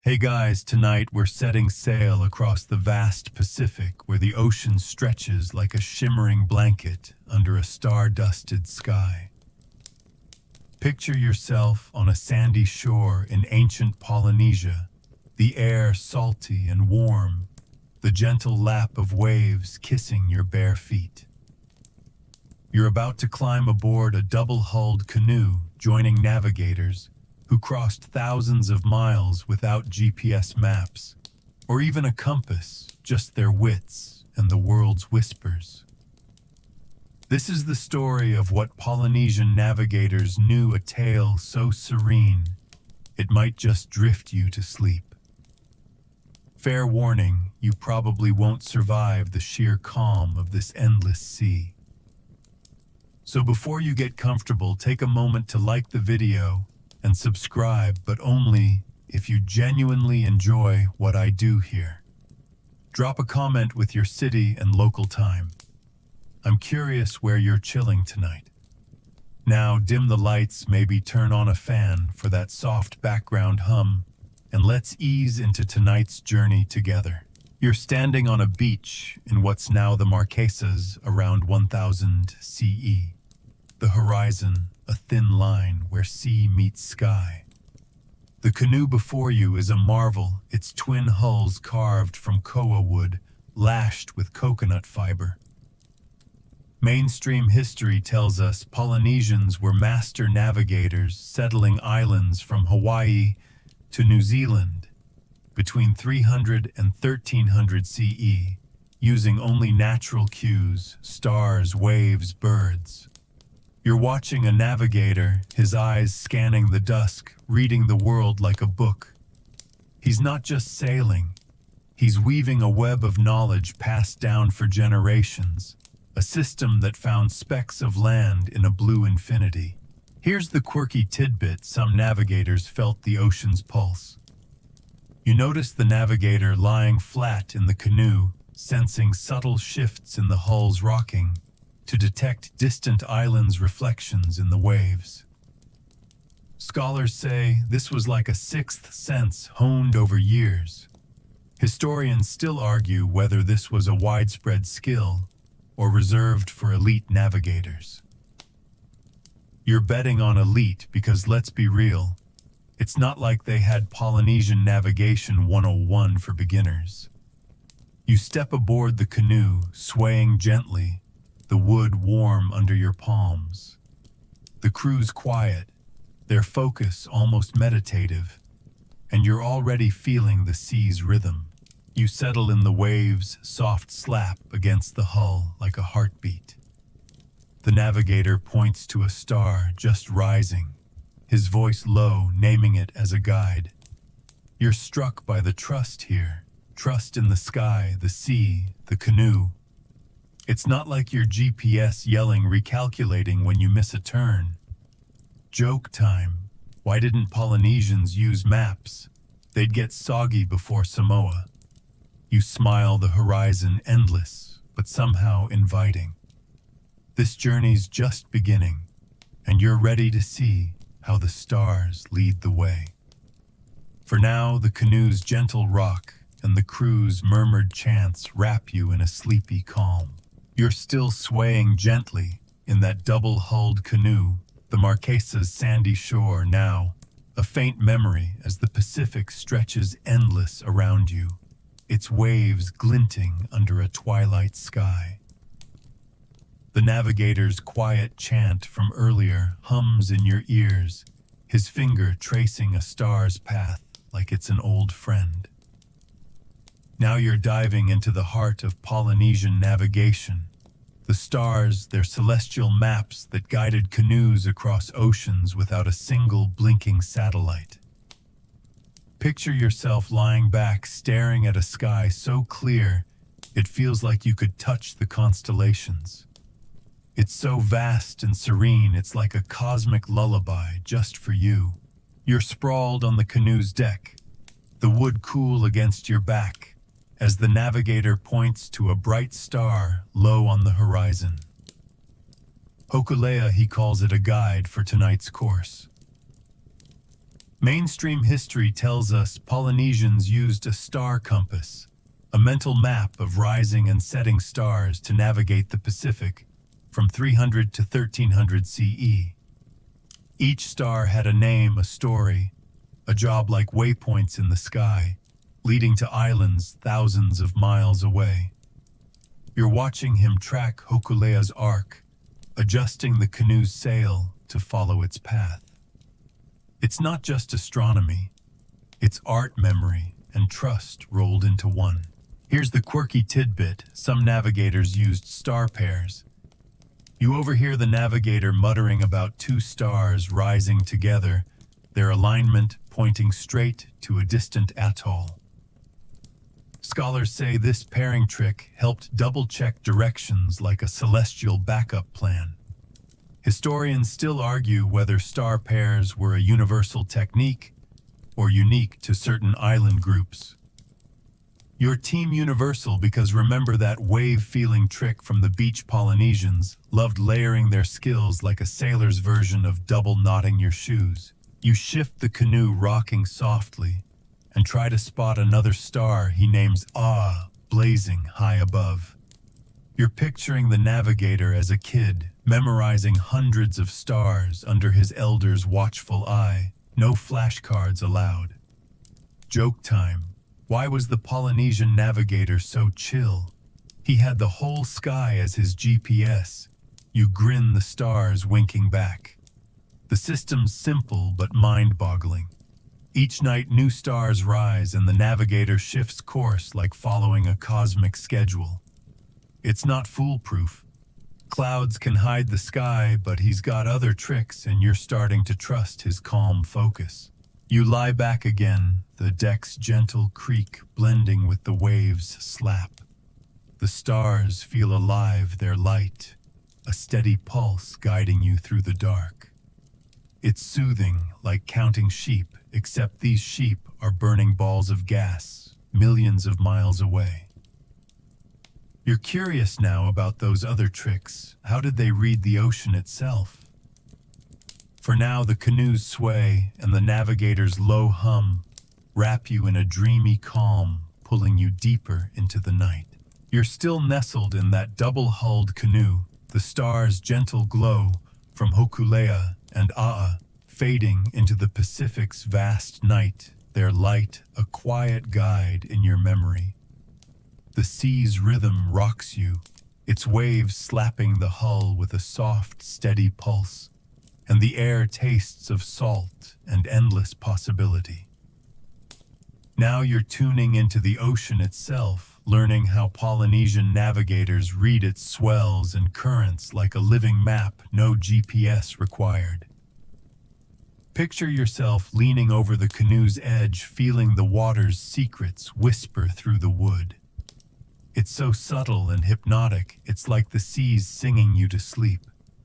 Hey guys, tonight we're setting sail across the vast Pacific where the ocean stretches like a shimmering blanket under a star-dusted sky. Picture yourself on a sandy shore in ancient Polynesia, the air salty and warm, the gentle lap of waves kissing your bare feet. You're about to climb aboard a double-hulled canoe, joining navigators who crossed thousands of miles without GPS maps, or even a compass, just their wits and the world's whispers. This is the story of what Polynesian navigators knew, a tale so serene, it might just drift you to sleep. Fair warning, you probably won't survive the sheer calm of this endless sea. So before you get comfortable, take a moment to like the video and subscribe, but only if you genuinely enjoy what I do here. Drop a comment with your city and local time. I'm curious where you're chilling tonight. Now dim the lights, maybe turn on a fan for that soft background hum, and let's ease into tonight's journey together. You're standing on a beach in what's now the Marquesas around 1000 CE. The horizon, a thin line where sea meets sky. The canoe before you is a marvel, its twin hulls carved from koa wood, lashed with coconut fiber. Mainstream history tells us Polynesians were master navigators, settling islands from Hawaii to New Zealand between 300 and 1300 CE, using only natural cues, stars, waves, birds. You're watching a navigator, his eyes scanning the dusk, reading the world like a book. He's not just sailing, he's weaving a web of knowledge passed down for generations, a system that found specks of land in a blue infinity. Here's the quirky tidbit: some navigators felt the ocean's pulse. You notice the navigator lying flat in the canoe, sensing subtle shifts in the hull's rocking, to detect distant islands' reflections in the waves. Scholars say this was like a sixth sense honed over years. Historians still argue whether this was a widespread skill or reserved for elite navigators. You're betting on elite because, let's be real, it's not like they had Polynesian Navigation 101 for beginners. You step aboard the canoe, swaying gently, the wood warm under your palms. The crew's quiet, their focus almost meditative, and you're already feeling the sea's rhythm. You settle in the waves' soft slap against the hull like a heartbeat. The navigator points to a star just rising, his voice low, naming it as a guide. You're struck by the trust here, trust in the sky, the sea, the canoe. It's not like your GPS yelling, recalculating when you miss a turn. Joke time. Why didn't Polynesians use maps? They'd get soggy before Samoa. You smile, the horizon endless, but somehow inviting. This journey's just beginning, and you're ready to see how the stars lead the way. For now, the canoe's gentle rock and the crew's murmured chants wrap you in a sleepy calm. You're still swaying gently in that double-hulled canoe, the Marquesas' sandy shore now, a faint memory as the Pacific stretches endless around you, its waves glinting under a twilight sky. The navigator's quiet chant from earlier hums in your ears, his finger tracing a star's path like it's an old friend. Now you're diving into the heart of Polynesian navigation. The stars, their celestial maps that guided canoes across oceans without a single blinking satellite. Picture yourself lying back, staring at a sky so clear, it feels like you could touch the constellations. It's so vast and serene, it's like a cosmic lullaby just for you. You're sprawled on the canoe's deck, the wood cool against your back, as the navigator points to a bright star low on the horizon. Hokulea, he calls it, a guide for tonight's course. Mainstream history tells us Polynesians used a star compass, a mental map of rising and setting stars to navigate the Pacific from 300 to 1300 CE. Each star had a name, a story, a job like waypoints in the sky, leading to islands thousands of miles away. You're watching him track Hokulea's arc, adjusting the canoe's sail to follow its path. It's not just astronomy, it's art, memory, and trust rolled into one. Here's the quirky tidbit: some navigators used star pairs. You overhear the navigator muttering about two stars rising together, their alignment pointing straight to a distant atoll. Scholars say this pairing trick helped double-check directions like a celestial backup plan. Historians still argue whether star pairs were a universal technique or unique to certain island groups. Your team universal because remember that wave-feeling trick from the beach Polynesians loved layering their skills like a sailor's version of double knotting your shoes. You shift the canoe rocking softly and try to spot another star he names blazing high above. You're picturing the navigator as a kid, memorizing hundreds of stars under his elder's watchful eye. No flashcards allowed. Joke time. Why was the Polynesian navigator so chill? He had the whole sky as his GPS. You grin, the stars winking back. The system's simple but mind-boggling. Each night new stars rise and the navigator shifts course like following a cosmic schedule. It's not foolproof. Clouds can hide the sky, but he's got other tricks and you're starting to trust his calm focus. You lie back again, the deck's gentle creak blending with the waves' slap. The stars feel alive, their light, a steady pulse guiding you through the dark. It's soothing, like counting sheep, except these sheep are burning balls of gas, millions of miles away. You're curious now about those other tricks. How did they read the ocean itself? For now, the canoes sway and the navigator's low hum wrap you in a dreamy calm, pulling you deeper into the night. You're still nestled in that double-hulled canoe, the stars' gentle glow from Hokulea and fading into the Pacific's vast night, their light a quiet guide in your memory. The sea's rhythm rocks you, its waves slapping the hull with a soft, steady pulse, and the air tastes of salt and endless possibility. Now you're tuning into the ocean itself, learning how Polynesian navigators read its swells and currents like a living map, no GPS required. Picture yourself leaning over the canoe's edge, feeling the water's secrets whisper through the wood. It's so subtle and hypnotic, it's like the sea's singing you to sleep.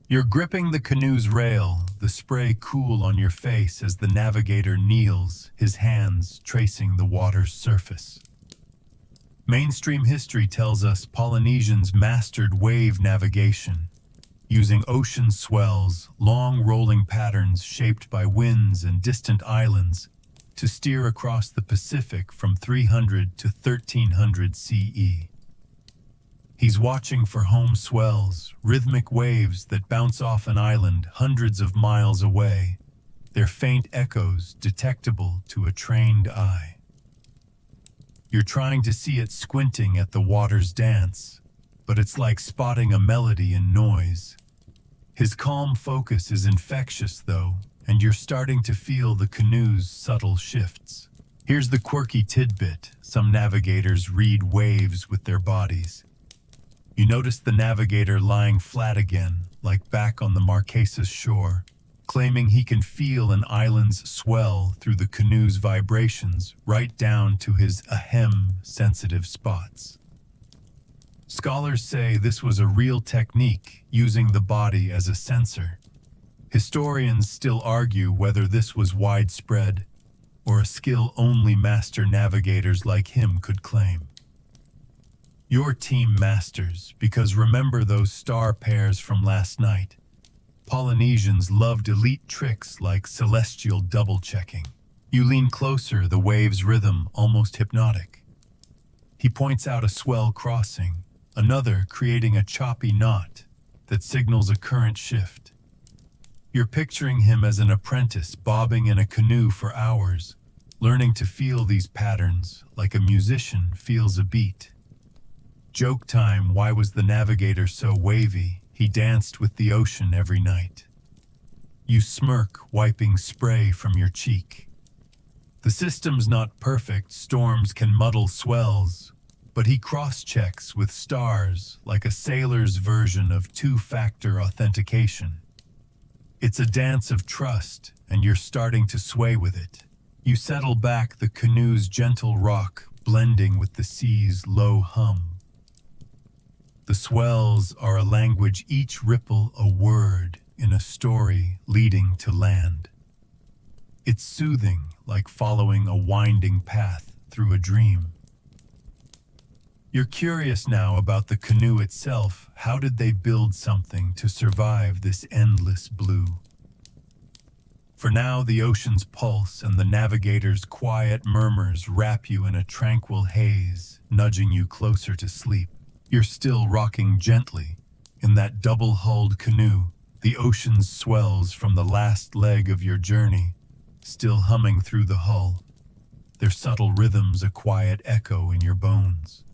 You're gripping the canoe's rail, the spray cool on your face as the navigator kneels, his hands tracing the water's surface. Mainstream history tells us Polynesians mastered wave navigation, using ocean swells, long rolling patterns shaped by winds and distant islands, to steer across the Pacific from 300 to 1300 CE. He's watching for home swells, rhythmic waves that bounce off an island hundreds of miles away, their faint echoes detectable to a trained eye. You're trying to see it squinting at the water's dance, but it's like spotting a melody in noise. His calm focus is infectious, though, and you're starting to feel the canoe's subtle shifts. Here's the quirky tidbit: some navigators read waves with their bodies. You notice the navigator lying flat again, like back on the Marquesas shore, claiming he can feel an island's swell through the canoe's vibrations right down to his sensitive spots. Scholars say this was a real technique, using the body as a sensor. Historians still argue whether this was widespread or a skill only master navigators like him could claim. Your team masters, because remember those star pairs from last night? Polynesians loved elite tricks like celestial double-checking. You lean closer, the wave's rhythm almost hypnotic. He points out a swell crossing, another creating a choppy knot that signals a current shift. You're picturing him as an apprentice bobbing in a canoe for hours, learning to feel these patterns like a musician feels a beat. Joke time, why was the navigator so wavy? He danced with the ocean every night. You smirk, wiping spray from your cheek. The system's not perfect, storms can muddle swells, but he cross-checks with stars like a sailor's version of two-factor authentication. It's a dance of trust, and you're starting to sway with it. You settle back, the canoe's gentle rock blending with the sea's low hum. The swells are a language, each ripple a word in a story leading to land. It's soothing, like following a winding path through a dream. You're curious now about the canoe itself. How did they build something to survive this endless blue? For now, the ocean's pulse and the navigator's quiet murmurs wrap you in a tranquil haze, nudging you closer to sleep. You're still rocking gently in that double-hulled canoe, the ocean's swells from the last leg of your journey, still humming through the hull, their subtle rhythms a quiet echo in your bones.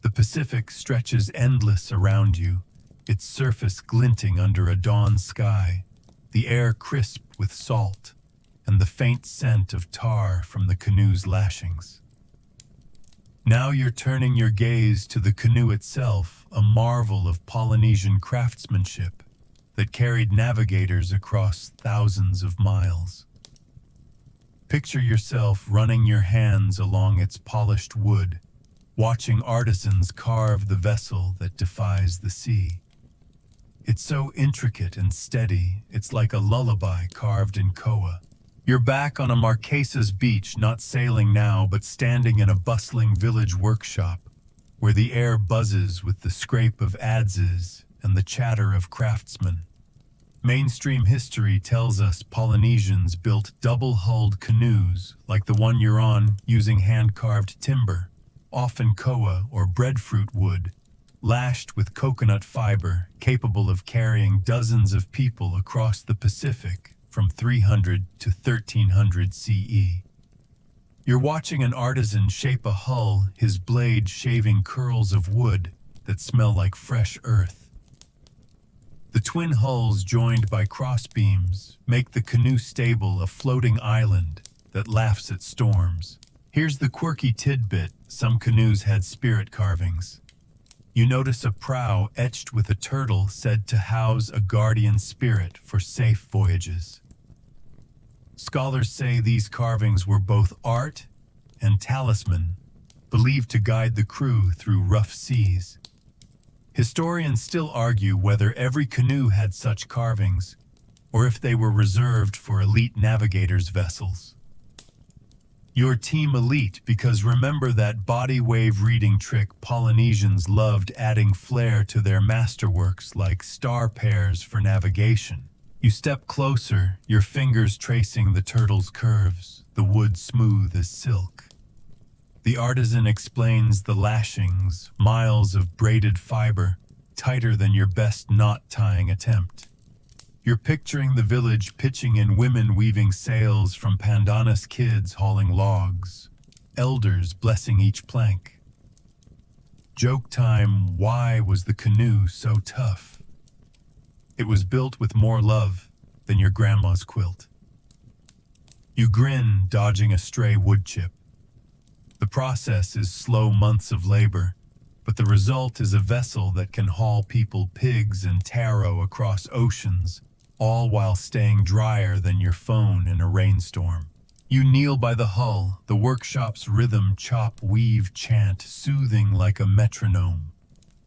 The Pacific stretches endless around you, its surface glinting under a dawn sky, the air crisp with salt, and the faint scent of tar from the canoe's lashings. Now you're turning your gaze to the canoe itself, a marvel of Polynesian craftsmanship that carried navigators across thousands of miles. Picture yourself running your hands along its polished wood, watching artisans carve the vessel that defies the sea. It's so intricate and steady, it's like a lullaby carved in koa. You're back on a Marquesas beach, not sailing now, but standing in a bustling village workshop, where the air buzzes with the scrape of adzes and the chatter of craftsmen. Mainstream history tells us Polynesians built double-hulled canoes, like the one you're on, using hand-carved timber, often koa or breadfruit wood, lashed with coconut fiber, capable of carrying dozens of people across the Pacific from 300 to 1300 CE. You're watching an artisan shape a hull, his blade shaving curls of wood that smell like fresh earth. The twin hulls, joined by crossbeams, make the canoe stable, a floating island that laughs at storms. Here's the quirky tidbit: some canoes had spirit carvings. You notice a prow etched with a turtle said to house a guardian spirit for safe voyages. Scholars say these carvings were both art and talisman, believed to guide the crew through rough seas. Historians still argue whether every canoe had such carvings, or if they were reserved for elite navigators' vessels. Your team elite, because remember that body wave reading trick? Polynesians loved adding flair to their masterworks, like star pairs for navigation. You step closer, your fingers tracing the turtle's curves, the wood smooth as silk. The artisan explains the lashings, miles of braided fiber, tighter than your best knot-tying attempt. You're picturing the village pitching in, women weaving sails from pandanus, kids hauling logs, elders blessing each plank. Joke time, why was the canoe so tough? It was built with more love than your grandma's quilt. You grin, dodging a stray wood chip. The process is slow, months of labor, but the result is a vessel that can haul people, pigs, and taro across oceans, all while staying drier than your phone in a rainstorm. You kneel by the hull, the workshop's rhythm chop, weave, chant, soothing like a metronome.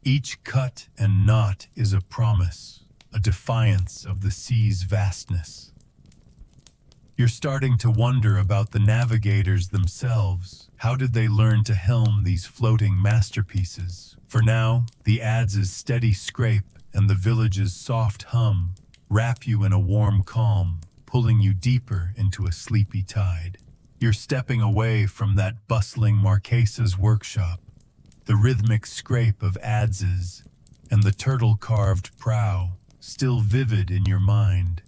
Each cut and knot is a promise, a defiance of the sea's vastness. You're starting to wonder about the navigators themselves. How did they learn to helm these floating masterpieces? For now, the adzes' steady scrape and the village's soft hum wrap you in a warm calm, pulling you deeper into a sleepy tide. You're stepping away from that bustling Marquesas workshop, the rhythmic scrape of adzes, and the turtle-carved prow, still vivid in your mind,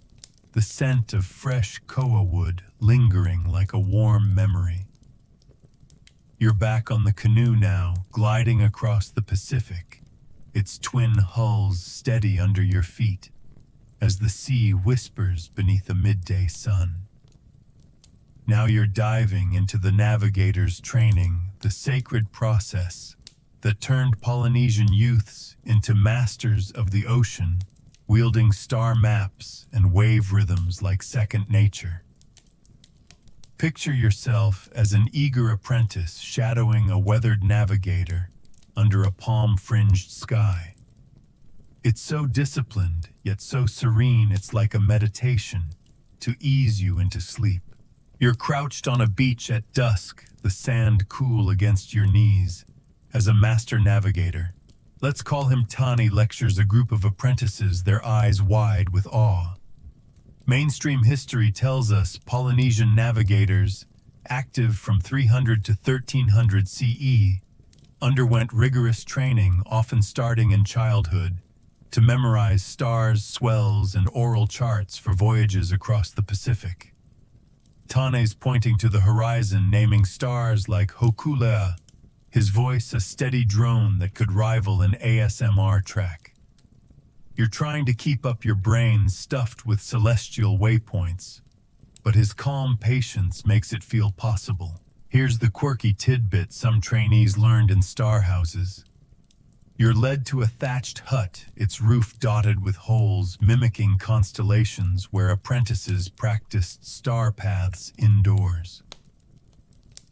the scent of fresh koa wood lingering like a warm memory. You're back on the canoe now, gliding across the Pacific, its twin hulls steady under your feet, as the sea whispers beneath a midday sun. Now you're diving into the navigator's training, the sacred process that turned Polynesian youths into masters of the ocean, wielding star maps and wave rhythms like second nature. Picture yourself as an eager apprentice shadowing a weathered navigator under a palm-fringed sky. It's so disciplined, yet so serene it's like a meditation to ease you into sleep. You're crouched on a beach at dusk, the sand cool against your knees, as a master navigator. Let's call him Tani lectures a group of apprentices, their eyes wide with awe. Mainstream history tells us Polynesian navigators, active from 300 to 1300 CE, underwent rigorous training, often starting in childhood, to memorize stars, swells, and oral charts for voyages across the Pacific. Tane's pointing to the horizon, naming stars like Hokulea, his voice a steady drone that could rival an ASMR track. You're trying to keep up your brain stuffed with celestial waypoints, but his calm patience makes it feel possible. Here's the quirky tidbit some trainees learned in star houses. You're led to a thatched hut, its roof dotted with holes mimicking constellations where apprentices practiced star paths indoors.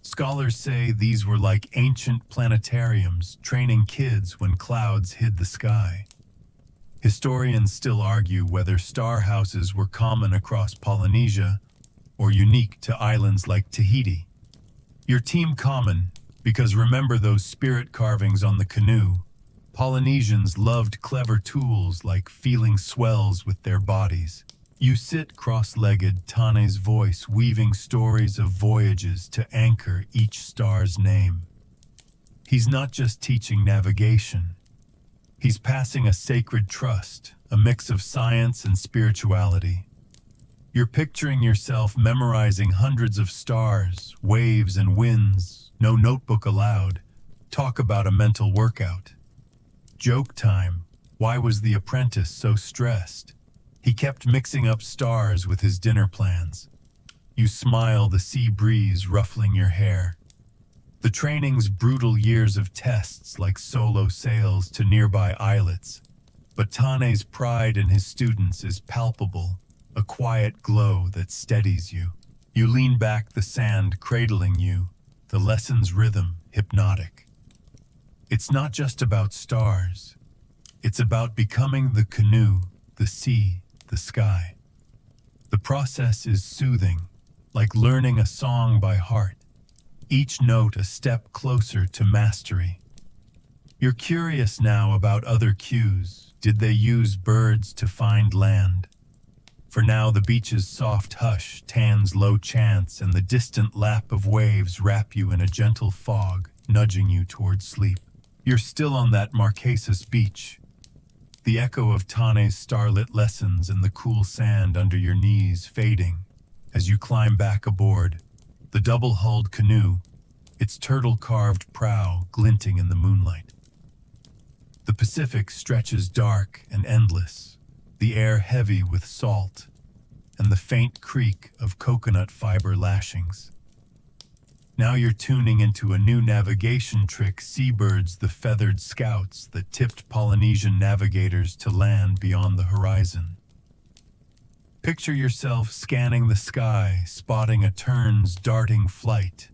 Scholars say these were like ancient planetariums, training kids when clouds hid the sky. Historians still argue whether star houses were common across Polynesia or unique to islands like Tahiti. Your team common, because remember those spirit carvings on the canoe? Polynesians loved clever tools like feeling swells with their bodies. You sit cross-legged, Tane's voice weaving stories of voyages to anchor each star's name. He's not just teaching navigation. He's passing a sacred trust, a mix of science and spirituality. You're picturing yourself memorizing hundreds of stars, waves, and winds, no notebook allowed. Talk about a mental workout. Joke time. Why was the apprentice so stressed? He kept mixing up stars with his dinner plans. You smile, the sea breeze ruffling your hair. The training's brutal years of tests like solo sails to nearby islets. But Tane's pride in his students is palpable, a quiet glow that steadies you. You lean back, the sand cradling you, the lesson's rhythm hypnotic. It's not just about stars. It's about becoming the canoe, the sea, the sky. The process is soothing, like learning a song by heart, each note a step closer to mastery. You're curious now about other cues. Did they use birds to find land? For now, the beach's soft hush, Tan's low chants, and the distant lap of waves wrap you in a gentle fog, nudging you towards sleep. You're still on that Marquesas beach, the echo of Tane's starlit lessons and the cool sand under your knees fading as you climb back aboard the double-hulled canoe, its turtle-carved prow glinting in the moonlight. The Pacific stretches dark and endless, the air heavy with salt, and the faint creak of coconut fiber lashings. Now you're tuning into a new navigation trick, seabirds, the feathered scouts that tipped Polynesian navigators to land beyond the horizon. Picture yourself scanning the sky, spotting a tern's darting flight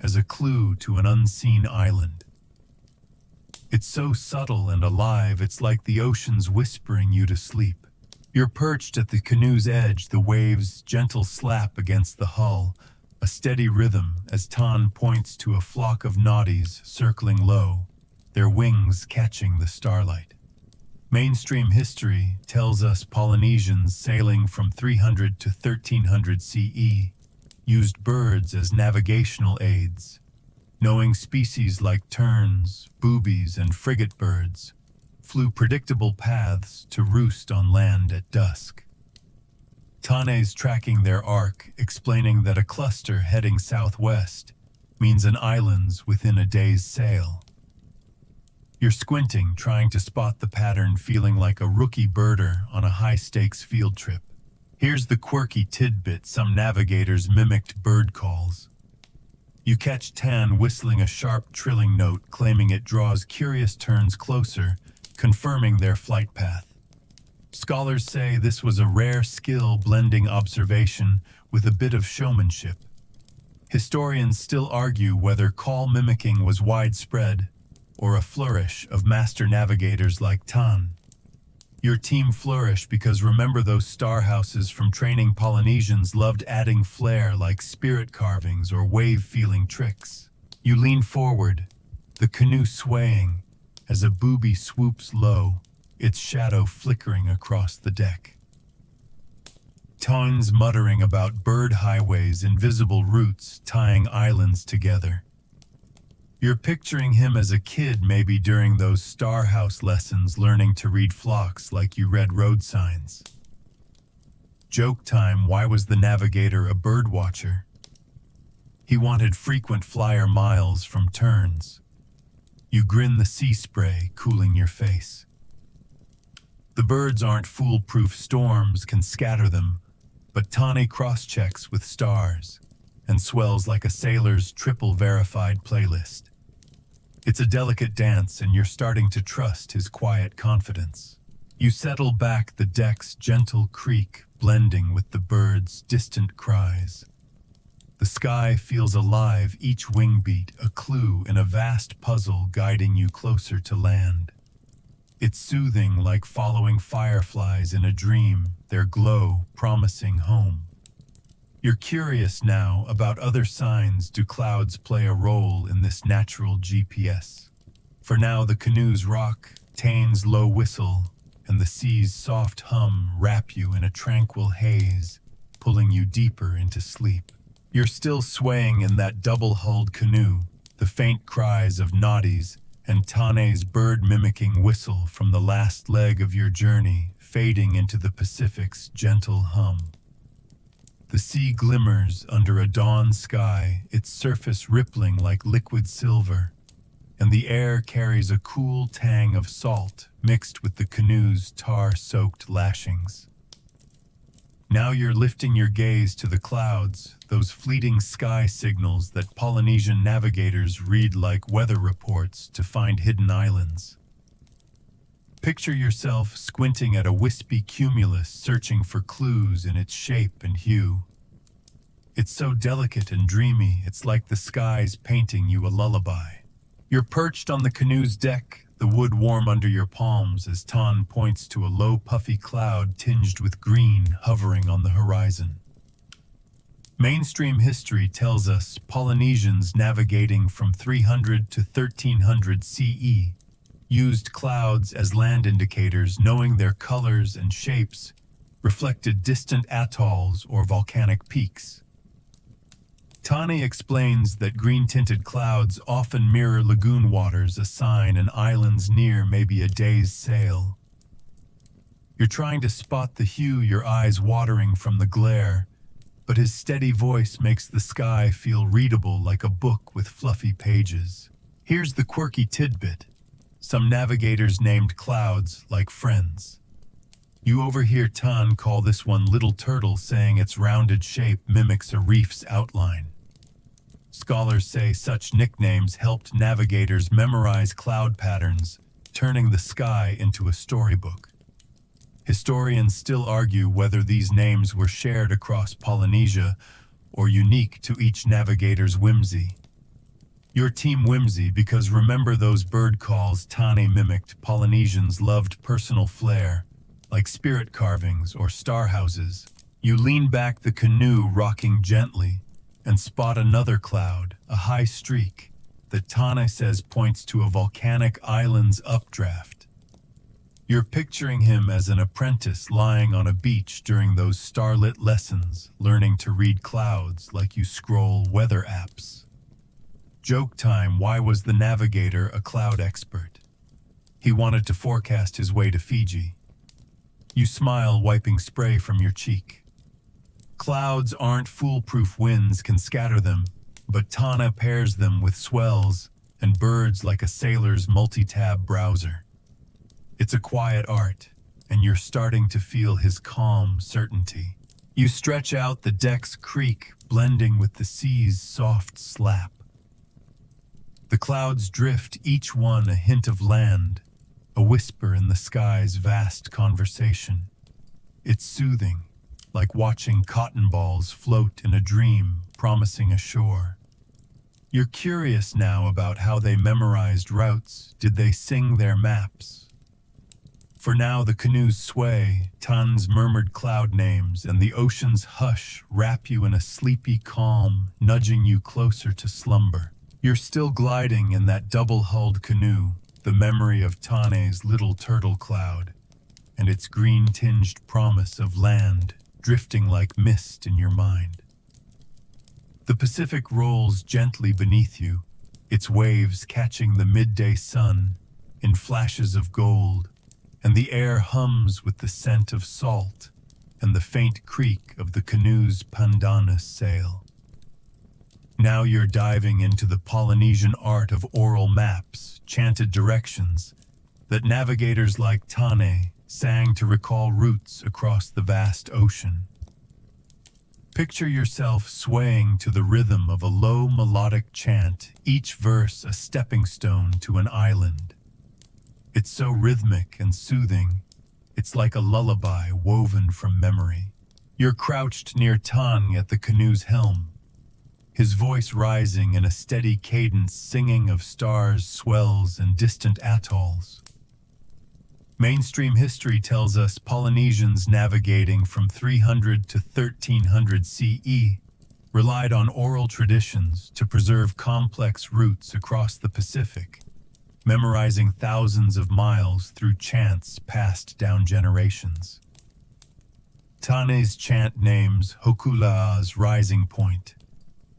as a clue to an unseen island. It's so subtle and alive, it's like the ocean's whispering you to sleep. You're perched at the canoe's edge, the waves' gentle slap against the hull, a steady rhythm as Tan points to a flock of noddies circling low, their wings catching the starlight. Mainstream history tells us Polynesians sailing from 300 to 1300 CE used birds as navigational aids. Knowing species like terns, boobies, and frigate birds flew predictable paths to roost on land at dusk. Tane's tracking their arc, explaining that a cluster heading southwest means an island's within a day's sail. You're squinting, trying to spot the pattern, feeling like a rookie birder on a high-stakes field trip. Here's the quirky tidbit: some navigators mimicked bird calls. You catch Tan whistling a sharp, trilling note, claiming it draws curious terns closer, confirming their flight path. Scholars say this was a rare skill, blending observation with a bit of showmanship. Historians still argue whether call mimicking was widespread or a flourish of master navigators like Tan. Your team flourished because remember those star houses from training? Polynesians loved adding flair like spirit carvings or wave-feeling tricks. You lean forward, the canoe swaying as a booby swoops low, its shadow flickering across the deck. Tones muttering about bird highways, invisible routes tying islands together. You're picturing him as a kid, maybe during those star house lessons, learning to read flocks like you read road signs. Joke time: why was the navigator a bird watcher? He wanted frequent flyer miles from terns. You grin, the sea spray cooling your face. The birds aren't foolproof, storms can scatter them, but Tane cross-checks with stars and swells like a sailor's triple-verified playlist. It's a delicate dance, and you're starting to trust his quiet confidence. You settle back, the deck's gentle creak blending with the birds' distant cries. The sky feels alive, each wing beat a clue in a vast puzzle guiding you closer to land. It's soothing, like following fireflies in a dream, their glow promising home. You're curious now about other signs. Do clouds play a role in this natural GPS? For now, the canoe's rock, Tane's low whistle, and the sea's soft hum wrap you in a tranquil haze, pulling you deeper into sleep. You're still swaying in that double-hulled canoe, the faint cries of noddies and Tane's bird-mimicking whistle from the last leg of your journey fading into the Pacific's gentle hum. The sea glimmers under a dawn sky, its surface rippling like liquid silver, and the air carries a cool tang of salt mixed with the canoe's tar-soaked lashings. Now you're lifting your gaze to the clouds, those fleeting sky signals that Polynesian navigators read like weather reports to find hidden islands. Picture yourself squinting at a wispy cumulus, searching for clues in its shape and hue. It's so delicate and dreamy, it's like the sky's painting you a lullaby. You're perched on the canoe's deck, the wood warm under your palms as Tan points to a low puffy cloud tinged with green hovering on the horizon. Mainstream history tells us Polynesians navigating from 300 to 1300 CE used clouds as land indicators, knowing their colors and shapes reflected distant atolls or volcanic peaks. Tane explains that green-tinted clouds often mirror lagoon waters, a sign an island's near, maybe a day's sail. You're trying to spot the hue, your eyes watering from the glare, but his steady voice makes the sky feel readable like a book with fluffy pages. Here's the quirky tidbit: some navigators named clouds like friends. You overhear Tan call this one Little Turtle, saying its rounded shape mimics a reef's outline. Scholars say such nicknames helped navigators memorize cloud patterns, turning the sky into a storybook. Historians still argue whether these names were shared across Polynesia or unique to each navigator's whimsy. Your team whimsy, because remember those bird calls Tane mimicked? Polynesians loved personal flair, like spirit carvings or star houses. You lean back, the canoe rocking gently, and spot another cloud, a high streak that Tane says points to a volcanic island's updraft. You're picturing him as an apprentice lying on a beach during those starlit lessons, learning to read clouds like you scroll weather apps. Joke time, why was the navigator a cloud expert? He wanted to forecast his way to Fiji. You smile, wiping spray from your cheek. Clouds aren't foolproof, winds can scatter them, but Tana pairs them with swells and birds like a sailor's multi-tab browser. It's a quiet art, and you're starting to feel his calm certainty. You stretch out, the decks creak, blending with the sea's soft slap. The clouds drift, each one a hint of land, a whisper in the sky's vast conversation. It's soothing, like watching cotton balls float in a dream, promising a shore. You're curious now about how they memorized routes. Did they sing their maps? For now the canoes sway, tons murmured cloud names, and the ocean's hush wrap you in a sleepy calm, nudging you closer to slumber. You're still gliding in that double-hulled canoe, the memory of Tane's little turtle cloud, and its green-tinged promise of land drifting like mist in your mind. The Pacific rolls gently beneath you, its waves catching the midday sun in flashes of gold, and the air hums with the scent of salt and the faint creak of the canoe's pandanus sail. Now you're diving into the Polynesian art of oral maps, chanted directions that navigators like Tane sang to recall routes across the vast ocean. Picture yourself swaying to the rhythm of a low melodic chant, each verse a stepping stone to an island. It's so rhythmic and soothing, it's like a lullaby woven from memory. You're crouched near Tang at the canoe's helm, his voice rising in a steady cadence, singing of stars, swells, and distant atolls. Mainstream history tells us Polynesians navigating from 300 to 1300 CE relied on oral traditions to preserve complex routes across the Pacific, memorizing thousands of miles through chants passed down generations. Tane's chant names Hokula'a's rising point,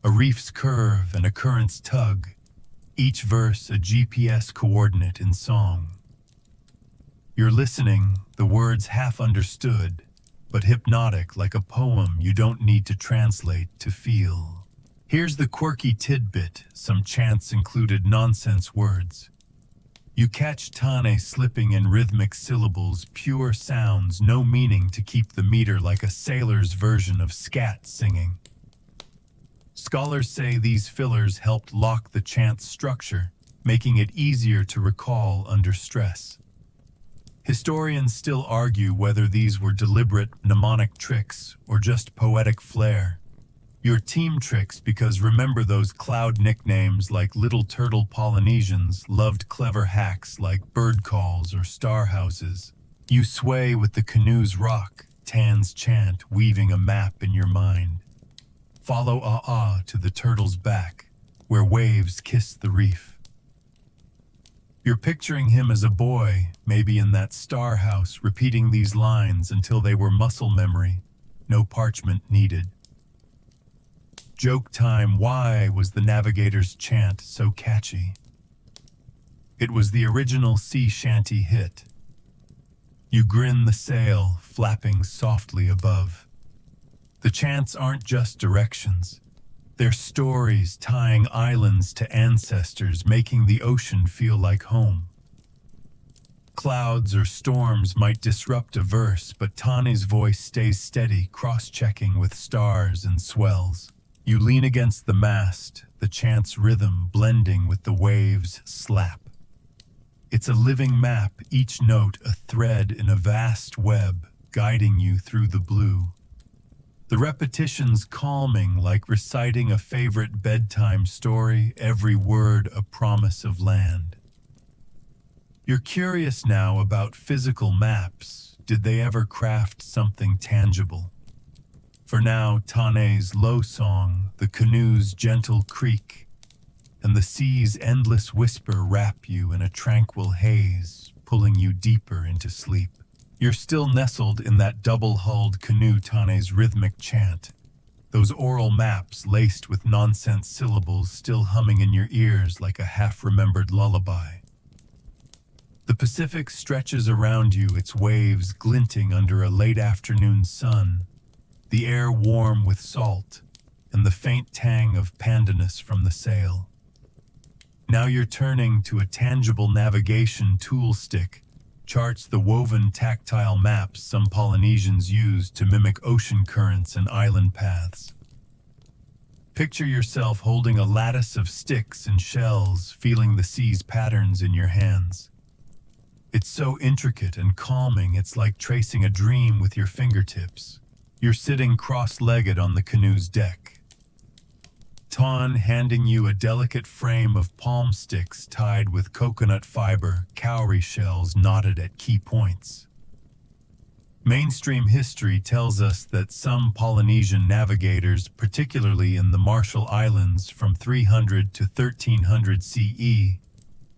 a reef's curve and a current's tug, each verse a GPS coordinate in song. You're listening, the words half understood, but hypnotic, like a poem you don't need to translate to feel. Here's the quirky tidbit: some chants included nonsense words. You catch Tane slipping in rhythmic syllables, pure sounds, no meaning to keep the meter, like a sailor's version of scat singing. Scholars say these fillers helped lock the chant's structure, making it easier to recall under stress. Historians still argue whether these were deliberate mnemonic tricks or just poetic flair. Your team tricks, because remember those cloud nicknames like Little Turtle. Polynesians loved clever hacks like bird calls or star houses. You sway with the canoe's rock, Tan's chant weaving a map in your mind. Follow Ah to the turtle's back, where waves kiss the reef. You're picturing him as a boy, maybe in that star house, repeating these lines until they were muscle memory, no parchment needed. Joke time, why was the navigator's chant so catchy? It was the original sea shanty hit. You grin, the sail flapping softly above. The chants aren't just directions. They're stories tying islands to ancestors, making the ocean feel like home. Clouds or storms might disrupt a verse, but Tane's voice stays steady, cross-checking with stars and swells. You lean against the mast, the chant's rhythm blending with the waves' slap. It's a living map, each note a thread in a vast web, guiding you through the blue. The repetition's calming, like reciting a favorite bedtime story, every word a promise of land. You're curious now about physical maps. Did they ever craft something tangible? For now, Tane's low song, the canoe's gentle creak, and the sea's endless whisper wrap you in a tranquil haze, pulling you deeper into sleep. You're still nestled in that double-hulled canoe Tane's rhythmic chant, those oral maps laced with nonsense syllables still humming in your ears like a half-remembered lullaby. The Pacific stretches around you, its waves glinting under a late afternoon sun, the air warm with salt, and the faint tang of pandanus from the sail. Now you're turning to a tangible navigation tool stick, charts the woven tactile maps some Polynesians use to mimic ocean currents and island paths. Picture yourself holding a lattice of sticks and shells, feeling the sea's patterns in your hands. It's so intricate and calming, it's like tracing a dream with your fingertips. You're sitting cross-legged on the canoe's deck, Ton handing you a delicate frame of palm sticks tied with coconut fiber, cowrie shells knotted at key points. Mainstream history tells us that some Polynesian navigators, particularly in the Marshall Islands from 300 to 1300 CE,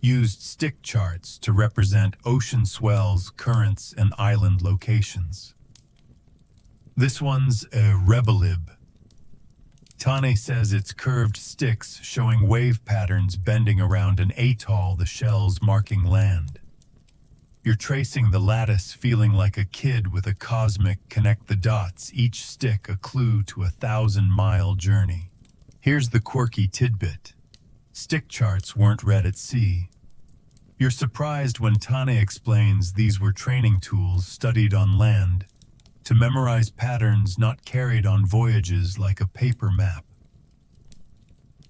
used stick charts to represent ocean swells, currents, and island locations. This one's a rebelib. Tane says it's curved sticks showing wave patterns bending around an atoll, the shells marking land. You're tracing the lattice, feeling like a kid with a cosmic connect the dots, each stick a clue to a 1,000-mile journey. Here's the quirky tidbit. Stick charts weren't read at sea. You're surprised when Tane explains these were training tools studied on land, to memorize patterns not carried on voyages like a paper map.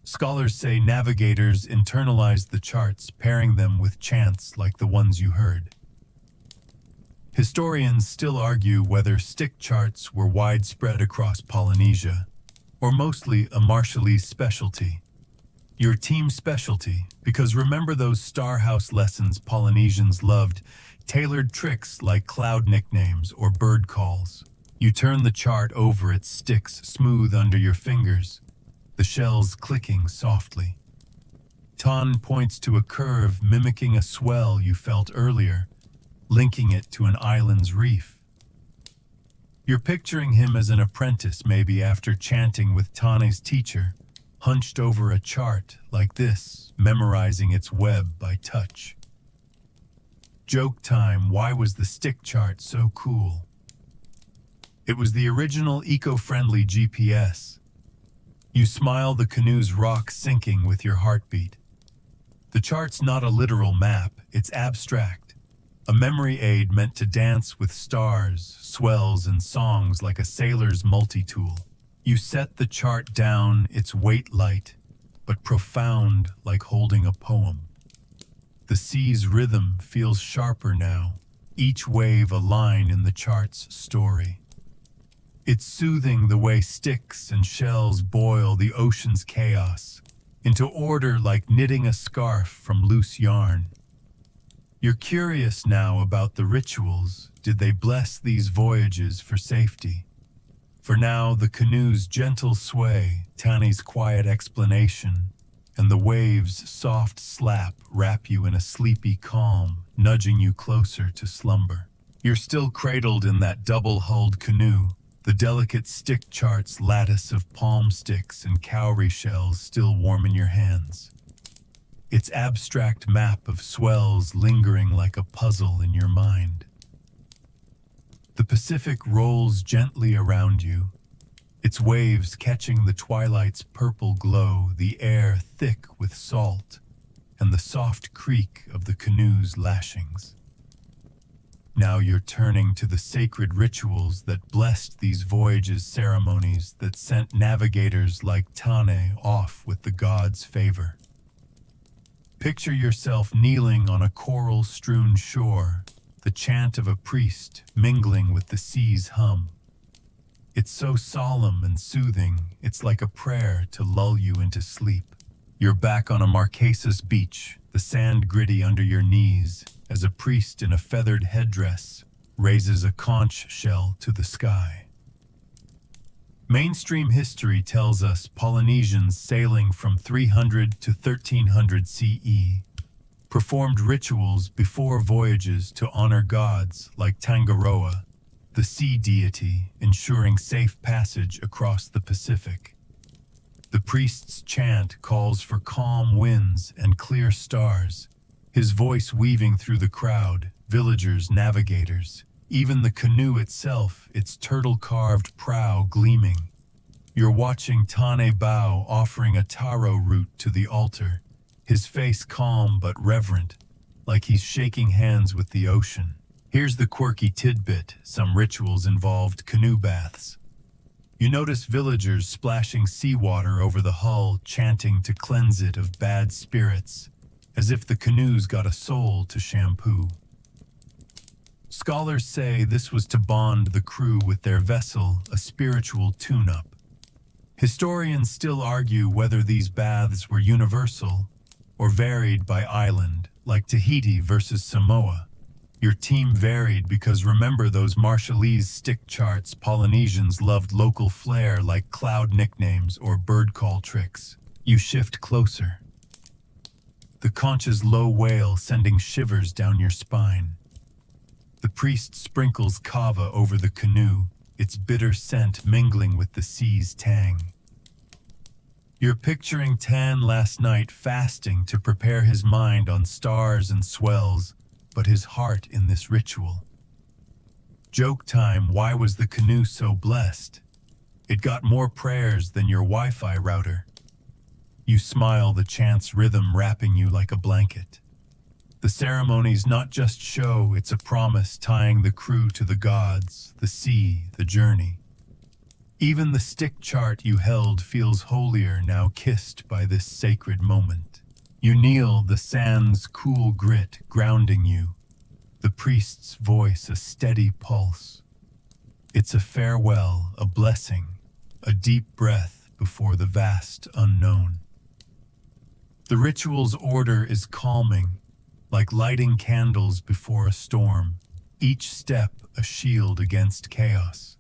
Scholars say navigators internalized the charts, pairing them with chants like the ones you heard. Historians still argue whether stick charts were widespread across Polynesia, or mostly a Marshallese specialty. Your team specialty, because remember those Star House lessons Polynesians loved, tailored tricks like cloud nicknames or bird calls. You turn the chart over, it sticks smooth under your fingers, the shells clicking softly. Ton points to a curve mimicking a swell you felt earlier, linking it to an island's reef. You're picturing him as an apprentice, maybe after chanting with Tane's teacher, hunched over a chart like this, memorizing its web by touch. Joke time, why was the stick chart so cool? It was the original eco-friendly GPS. You smile, the canoe's rock sinking with your heartbeat. The chart's not a literal map, it's abstract, a memory aid meant to dance with stars, swells, and songs like a sailor's multi-tool. You set the chart down, its weight light, but profound, like holding a poem. The sea's rhythm feels sharper now, each wave a line in the chart's story. It's soothing the way sticks and shells boil the ocean's chaos into order like knitting a scarf from loose yarn. You're curious now about the rituals. Did they bless these voyages for safety? For now, the canoe's gentle sway, Tane's quiet explanation, and the waves' soft slap wrap you in a sleepy calm, nudging you closer to slumber. You're still cradled in that double-hulled canoe, the delicate stick chart's lattice of palm sticks and cowrie shells still warm in your hands. Its abstract map of swells lingering like a puzzle in your mind. The Pacific rolls gently around you, its waves catching the twilight's purple glow, the air thick with salt, and the soft creak of the canoe's lashings. Now you're turning to the sacred rituals that blessed these voyages, ceremonies that sent navigators like Tane off with the gods' favor. Picture yourself kneeling on a coral-strewn shore, the chant of a priest mingling with the sea's hum. It's so solemn and soothing, it's like a prayer to lull you into sleep. You're back on a Marquesas beach, the sand gritty under your knees, as a priest in a feathered headdress raises a conch shell to the sky. Mainstream history tells us Polynesians sailing from 300 to 1300 CE performed rituals before voyages to honor gods like Tangaroa, the sea deity, ensuring safe passage across the Pacific. The priest's chant calls for calm winds and clear stars, his voice weaving through the crowd, villagers, navigators, even the canoe itself, its turtle-carved prow gleaming. You're watching Tane bow offering a taro root to the altar, his face calm but reverent, like he's shaking hands with the ocean. Here's the quirky tidbit: some rituals involved canoe baths. You notice villagers splashing seawater over the hull, chanting to cleanse it of bad spirits, as if the canoe's got a soul to shampoo. Scholars say this was to bond the crew with their vessel, a spiritual tune-up. Historians still argue whether these baths were universal or varied by island, like Tahiti versus Samoa. Your team varied because remember those Marshallese stick charts? Polynesians loved local flair like cloud nicknames or bird call tricks. You shift closer. The conch's low wail sending shivers down your spine. The priest sprinkles kava over the canoe, its bitter scent mingling with the sea's tang. You're picturing Tan last night fasting to prepare his mind on stars and swells, but his heart in this ritual. Joke time: why was the canoe so blessed? It got more prayers than your Wi-Fi router. You smile, the chant's rhythm wrapping you like a blanket. The ceremony's not just show, it's a promise tying the crew to the gods, the sea, the journey. Even the stick chart you held feels holier now, kissed by this sacred moment. You kneel, the sand's cool grit grounding you, the priest's voice a steady pulse. It's a farewell, a blessing, a deep breath before the vast unknown. The ritual's order is calming, like lighting candles before a storm, each step a shield against chaos.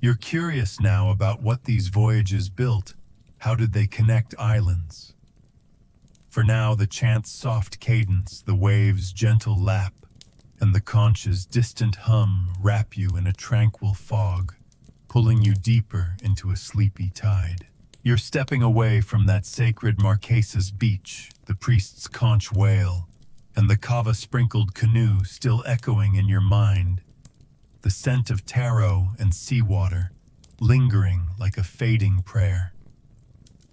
You're curious now about what these voyages built. How did they connect islands? For now, the chant's soft cadence, the waves' gentle lap, and the conch's distant hum wrap you in a tranquil fog, pulling you deeper into a sleepy tide. You're stepping away from that sacred Marquesas beach, the priest's conch wail, and the kava-sprinkled canoe still echoing in your mind, the scent of taro and seawater lingering like a fading prayer.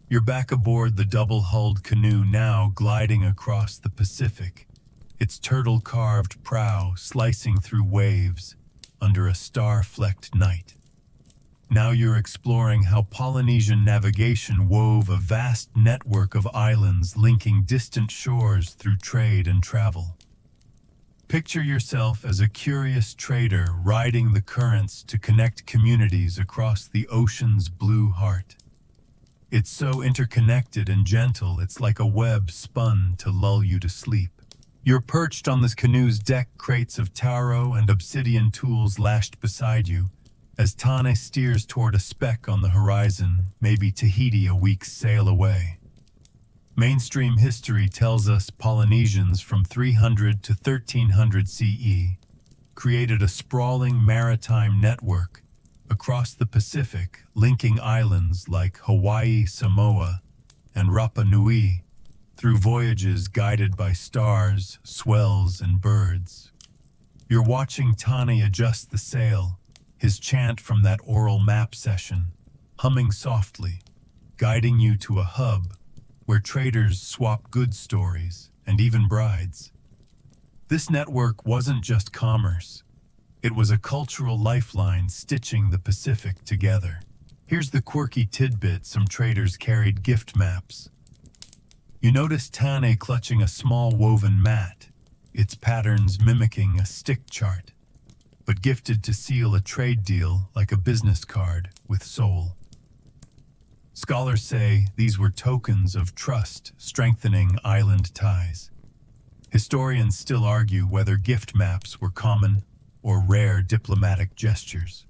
You're back aboard the double-hulled canoe now, gliding across the Pacific, its turtle-carved prow slicing through waves under a star-flecked night. Now you're exploring how Polynesian navigation wove a vast network of islands linking distant shores through trade and travel. Picture yourself as a curious trader riding the currents to connect communities across the ocean's blue heart. It's so interconnected and gentle, it's like a web spun to lull you to sleep. You're perched on this canoe's deck, crates of taro and obsidian tools lashed beside you, as Tane steers toward a speck on the horizon, maybe Tahiti a week's sail away. Mainstream history tells us Polynesians from 300 to 1300 CE created a sprawling maritime network across the Pacific, linking islands like Hawaii, Samoa, and Rapa Nui through voyages guided by stars, swells, and birds. You're watching Tane adjust the sail, his chant from that oral map session, humming softly, guiding you to a hub where traders swap goods stories and even brides. This network wasn't just commerce. It was a cultural lifeline stitching the Pacific together. Here's the quirky tidbit: some traders carried gift maps. You notice Tane clutching a small woven mat, its patterns mimicking a stick chart, but gifted to seal a trade deal like a business card with soul. Scholars say these were tokens of trust, strengthening island ties. Historians still argue whether gift maps were common or rare diplomatic gestures.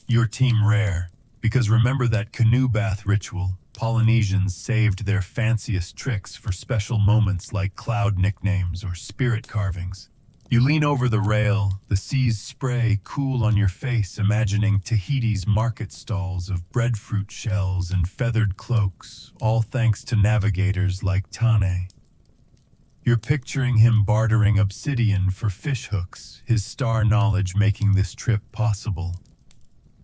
Your team rare, because remember that canoe bath ritual? Polynesians saved their fanciest tricks for special moments like cloud nicknames or spirit carvings. You lean over the rail, the sea's spray cool on your face, imagining Tahiti's market stalls of breadfruit shells and feathered cloaks, all thanks to navigators like Tane. You're picturing him bartering obsidian for fish hooks, his star knowledge making this trip possible.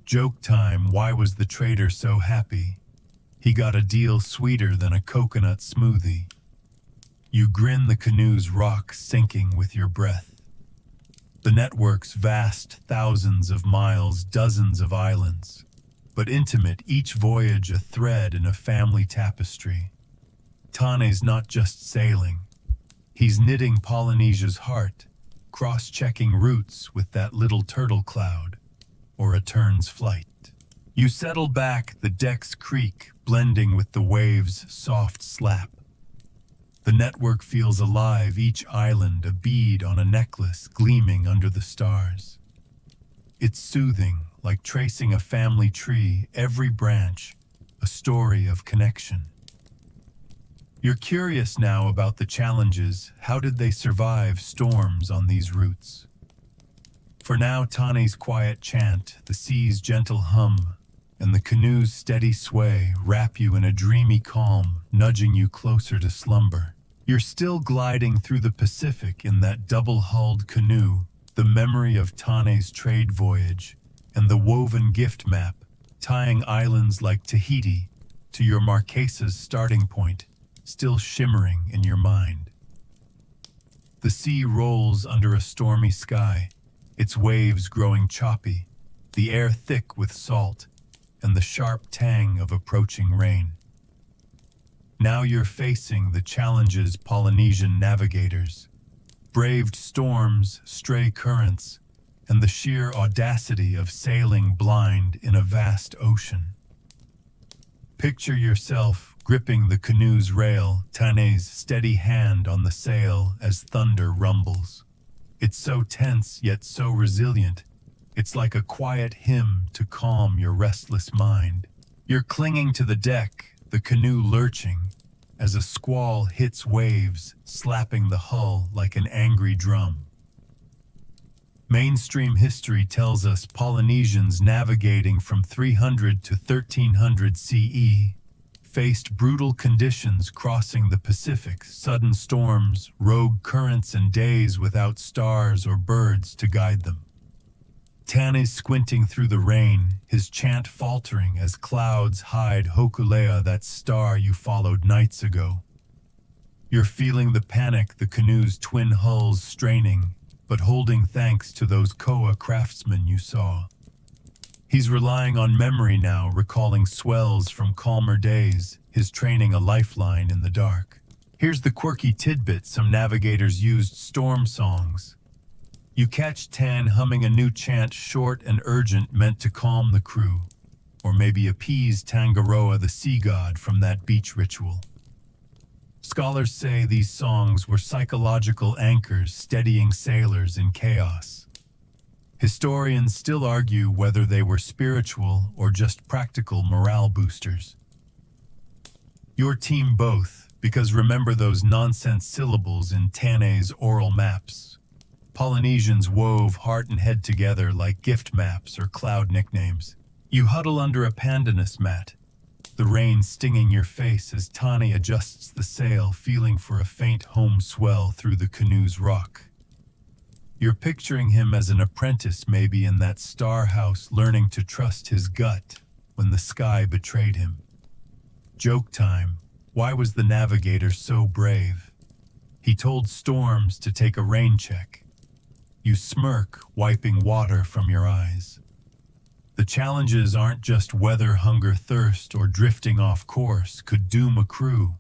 Joke time, why was the trader so happy? He got a deal sweeter than a coconut smoothie. You grin, the canoe's rock sinking with your breath. The network's vast, thousands of miles, dozens of islands, but intimate, each voyage a thread in a family tapestry. Tane's not just sailing. He's knitting Polynesia's heart, cross-checking routes with that little turtle cloud, or a tern's flight. You settle back, the decks creak, blending with the waves' soft slap. The network feels alive, each island a bead on a necklace gleaming under the stars. It's soothing, like tracing a family tree, every branch, a story of connection. You're curious now about the challenges. How did they survive storms on these routes? For now, Tane's quiet chant, the sea's gentle hum, and the canoe's steady sway wrap you in a dreamy calm, nudging you closer to slumber. You're still gliding through the Pacific in that double-hulled canoe, the memory of Tane's trade voyage, and the woven gift map, tying islands like Tahiti to your Marquesas starting point, still shimmering in your mind. The sea rolls under a stormy sky, its waves growing choppy, the air thick with salt, and the sharp tang of approaching rain. Now you're facing the challenges Polynesian navigators, braved storms, stray currents, and the sheer audacity of sailing blind in a vast ocean. Picture yourself gripping the canoe's rail, Tane's steady hand on the sail as thunder rumbles. It's so tense yet so resilient. It's like a quiet hymn to calm your restless mind. You're clinging to the deck, the canoe lurching, as a squall hits waves, slapping the hull like an angry drum. Mainstream history tells us Polynesians navigating from 300 to 1300 CE faced brutal conditions crossing the Pacific, sudden storms, rogue currents, and days without stars or birds to guide them. Tane's squinting through the rain, his chant faltering as clouds hide Hokulea, that star you followed nights ago. You're feeling the panic, the canoe's twin hulls straining, but holding thanks to those Koa craftsmen you saw. He's relying on memory now, recalling swells from calmer days, his training a lifeline in the dark. Here's the quirky tidbit: some navigators used storm songs. You catch Tan humming a new chant, short and urgent, meant to calm the crew, or maybe appease Tangaroa, the sea god, from that beach ritual. Scholars say these songs were psychological anchors steadying sailors in chaos. Historians still argue whether they were spiritual or just practical morale boosters. Your team both, because remember those nonsense syllables in Tane's oral maps. Polynesians wove heart and head together like gift maps or cloud nicknames. You huddle under a pandanus mat, the rain stinging your face as Tane adjusts the sail, feeling for a faint home swell through the canoe's rock. You're picturing him as an apprentice, maybe in that star house, learning to trust his gut when the sky betrayed him. Joke time. Why was the navigator so brave? He told storms to take a rain check. You smirk, wiping water from your eyes. The challenges aren't just weather, hunger, thirst, or drifting off course could doom a crew.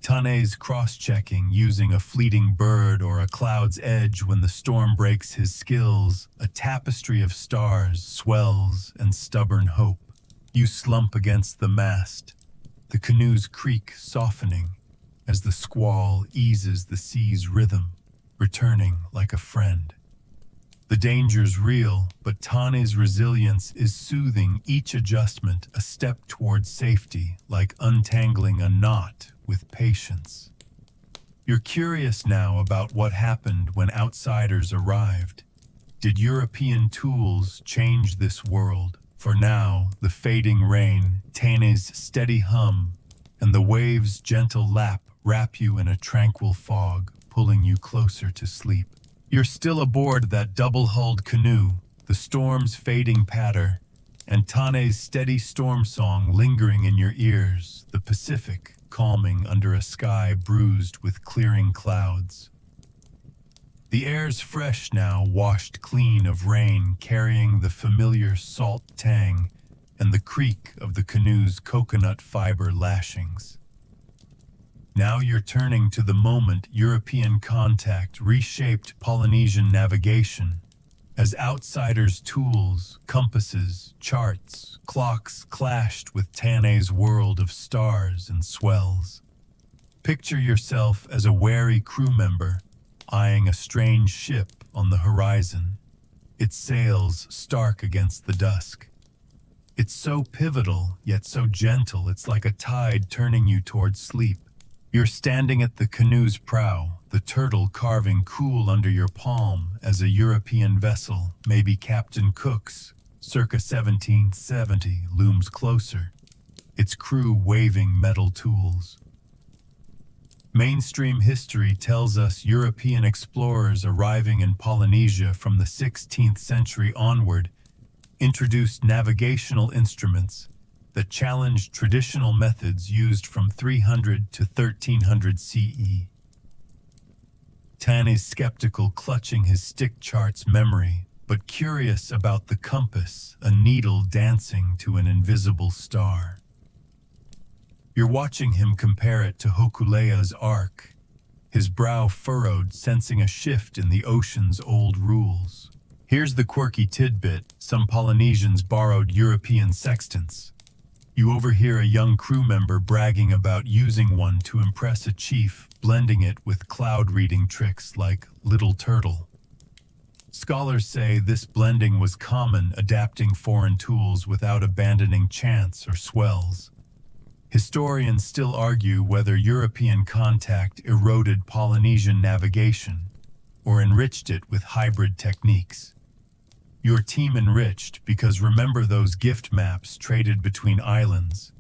Tane's cross-checking, using a fleeting bird or a cloud's edge when the storm breaks his skills, a tapestry of stars, swells, and stubborn hope. You slump against the mast, the canoe's creak softening as the squall eases the sea's rhythm, returning like a friend. The danger's real, but Tane's resilience is soothing, each adjustment a step towards safety, like untangling a knot with patience. You're curious now about what happened when outsiders arrived. Did European tools change this world? For now, the fading rain, Tane's steady hum, and the waves' gentle lap wrap you in a tranquil fog, pulling you closer to sleep. You're still aboard that double-hulled canoe, the storm's fading patter, and Tane's steady storm song lingering in your ears, the Pacific calming under a sky bruised with clearing clouds. The air's fresh now, washed clean of rain, carrying the familiar salt tang and the creak of the canoe's coconut fiber lashings. Now you're turning to the moment European contact reshaped Polynesian navigation, as outsiders' tools, compasses, charts, clocks clashed with Tane's world of stars and swells. Picture yourself as a wary crew member, eyeing a strange ship on the horizon, its sails stark against the dusk. It's so pivotal, yet so gentle, it's like a tide turning you towards sleep. You're standing at the canoe's prow, the turtle carving cool under your palm as a European vessel, maybe Captain Cook's, circa 1770, looms closer, its crew waving metal tools. Mainstream history tells us European explorers arriving in Polynesia from the 16th century onward introduced navigational instruments that challenged traditional methods used from 300 to 1300 CE. Tan is skeptical, clutching his stick chart's memory, but curious about the compass, a needle dancing to an invisible star. You're watching him compare it to Hokulea's arc, his brow furrowed, sensing a shift in the ocean's old rules. Here's the quirky tidbit: some Polynesians borrowed European sextants. You overhear a young crew member bragging about using one to impress a chief, blending it with cloud-reading tricks like Little Turtle. Scholars say this blending was common, adapting foreign tools without abandoning chants or swells. Historians still argue whether European contact eroded Polynesian navigation or enriched it with hybrid techniques. Your team enriched because remember those gift maps traded between islands?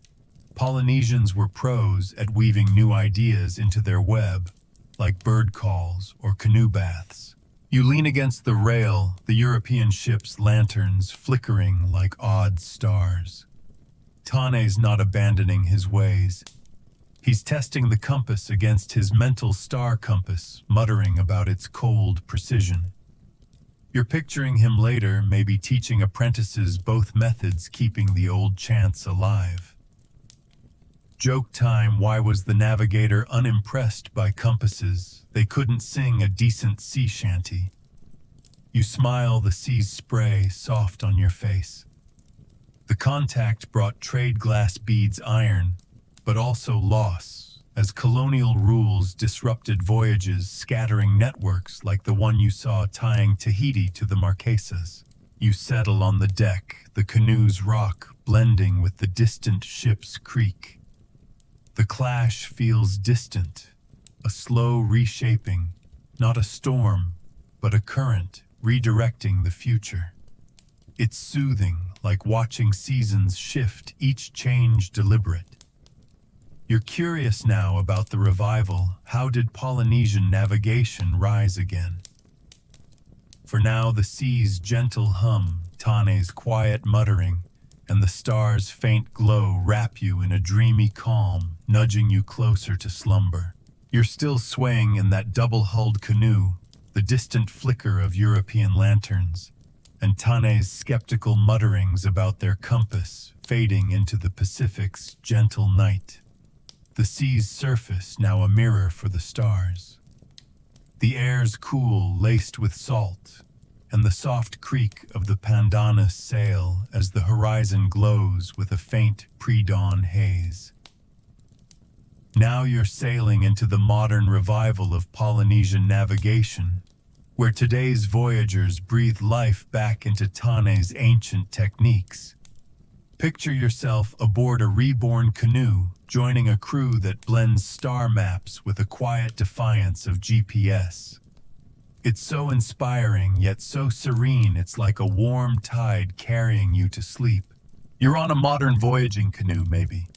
Polynesians were pros at weaving new ideas into their web, like bird calls or canoe baths. You lean against the rail, the European ship's lanterns flickering like odd stars. Tane's not abandoning his ways. He's testing the compass against his mental star compass, muttering about its cold precision. You're picturing him later, maybe teaching apprentices both methods, keeping the old chants alive. Joke time: why was the navigator unimpressed by compasses? They couldn't sing a decent sea shanty. You smile, the sea's spray soft on your face. The contact brought trade glass beads iron, but also loss, as colonial rules disrupted voyages, scattering networks like the one you saw tying Tahiti to the Marquesas. You settle on the deck, the canoe's rock blending with the distant ship's creak. The clash feels distant, a slow reshaping, not a storm, but a current redirecting the future. It's soothing, like watching seasons shift, each change deliberate. You're curious now about the revival. How did Polynesian navigation rise again? For now, the sea's gentle hum, Tane's quiet muttering, and the stars' faint glow wrap you in a dreamy calm, nudging you closer to slumber. You're still swaying in that double-hulled canoe, the distant flicker of European lanterns, and Tane's skeptical mutterings about their compass fading into the Pacific's gentle night. The sea's surface now a mirror for the stars. The air's cool, laced with salt, and the soft creak of the pandanus sail as the horizon glows with a faint pre-dawn haze. Now you're sailing into the modern revival of Polynesian navigation, where today's voyagers breathe life back into Tane's ancient techniques. Picture yourself aboard a reborn canoe, joining a crew that blends star maps with a quiet defiance of GPS. It's so inspiring, yet so serene, it's like a warm tide carrying you to sleep. You're on a modern voyaging canoe, maybe.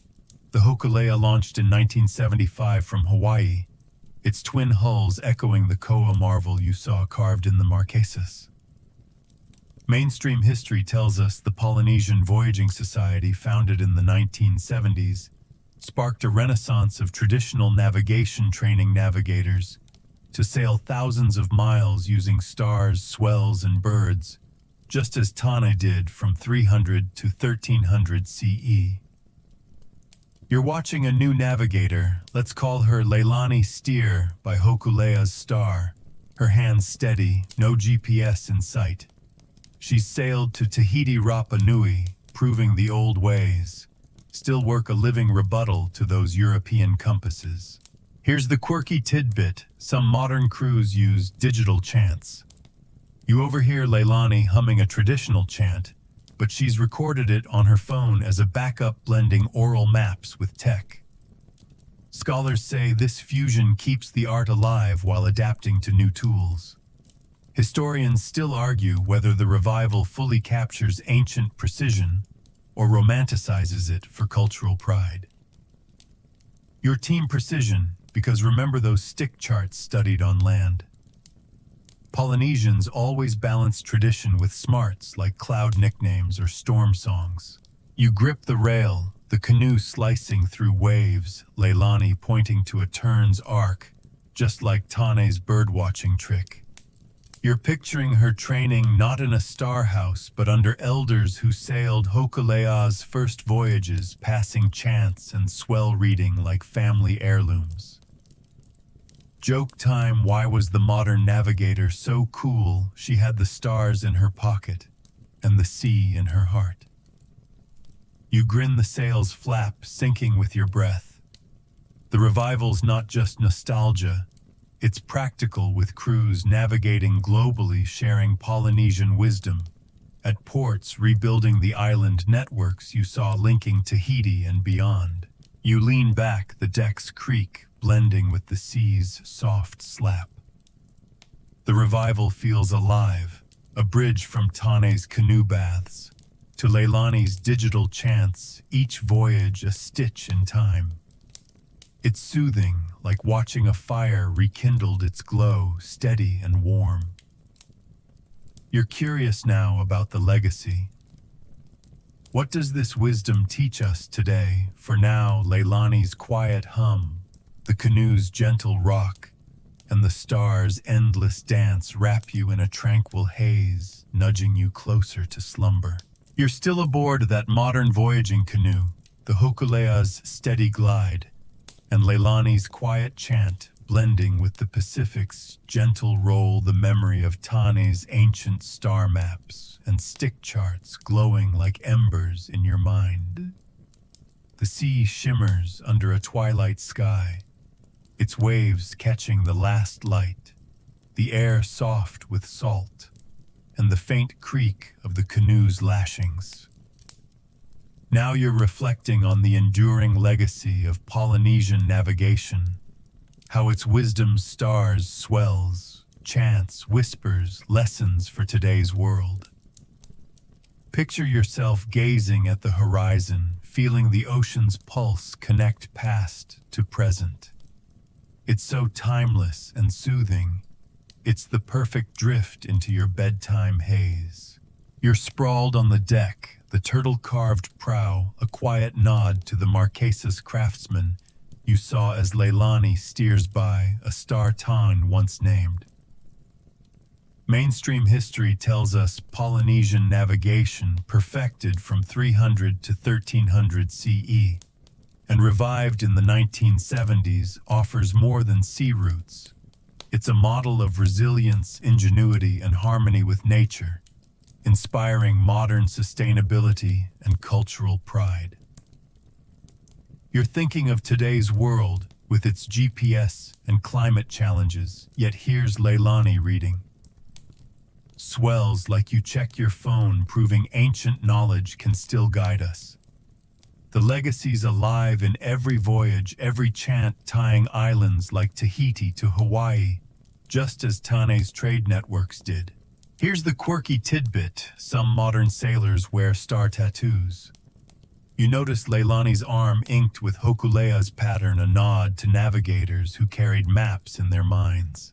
The Hokulea launched in 1975 from Hawaii, its twin hulls echoing the Koa marvel you saw carved in the Marquesas. Mainstream history tells us the Polynesian Voyaging Society, founded in the 1970s, sparked a renaissance of traditional navigation, training navigators to sail thousands of miles using stars, swells, and birds, just as Tane did from 300 to 1300 CE. You're watching a new navigator. Let's call her Leilani Steer by Hokulea's star. Her hands steady, no GPS in sight. She's sailed to Tahiti Rapa Nui, proving the old ways still work, a living rebuttal to those European compasses. Here's the quirky tidbit: some modern crews use digital chants. You overhear Leilani humming a traditional chant, but she's recorded it on her phone as a backup, blending oral maps with tech. Scholars say this fusion keeps the art alive while adapting to new tools. Historians still argue whether the revival fully captures ancient precision or romanticizes it for cultural pride. Your team precision, because remember those stick charts studied on land. Polynesians always balance tradition with smarts like cloud nicknames or storm songs. You grip the rail, the canoe slicing through waves, Leilani pointing to a turn's arc, just like Tane's birdwatching trick. You're picturing her training not in a star house, but under elders who sailed Hokulea's first voyages, passing chants and swell reading like family heirlooms. Joke time: why was the modern navigator so cool? She had the stars in her pocket and the sea in her heart. You grin, the sails flap, sinking with your breath. The revival's not just nostalgia, it's practical, with crews navigating globally, sharing Polynesian wisdom. At ports, rebuilding the island networks you saw linking Tahiti and beyond. You lean back, the decks creak, blending with the sea's soft slap. The revival feels alive, a bridge from Tane's canoe baths to Leilani's digital chants, each voyage a stitch in time. It's soothing, like watching a fire rekindled its glow, steady and warm. You're curious now about the legacy. What does this wisdom teach us today? For now, Leilani's quiet hum, the canoe's gentle rock, and the stars' endless dance wrap you in a tranquil haze, nudging you closer to slumber. You're still aboard that modern voyaging canoe, the Hokulea's steady glide, and Leilani's quiet chant blending with the Pacific's gentle roll, the memory of Tane's ancient star maps and stick charts glowing like embers in your mind. The sea shimmers under a twilight sky, its waves catching the last light, the air soft with salt, and the faint creak of the canoe's lashings. Now you're reflecting on the enduring legacy of Polynesian navigation, how its wisdom stars, swells, chants, whispers, lessons for today's world. Picture yourself gazing at the horizon, feeling the ocean's pulse connect past to present. It's so timeless and soothing. It's the perfect drift into your bedtime haze. You're sprawled on the deck, the turtle-carved prow, a quiet nod to the Marquesas craftsman you saw as Leilani steers by, a star Tane once named. Mainstream history tells us Polynesian navigation, perfected from 300 to 1300 CE, and revived in the 1970s, offers more than sea routes. It's a model of resilience, ingenuity, and harmony with nature, inspiring modern sustainability and cultural pride. You're thinking of today's world with its GPS and climate challenges, yet here's Leilani reading. swells like you check your phone, proving ancient knowledge can still guide us. The legacy's alive in every voyage, every chant tying islands like Tahiti to Hawaii, just as Tane's trade networks did. Here's the quirky tidbit: some modern sailors wear star tattoos. You notice Leilani's arm inked with Hokulea's pattern, a nod to navigators who carried maps in their minds.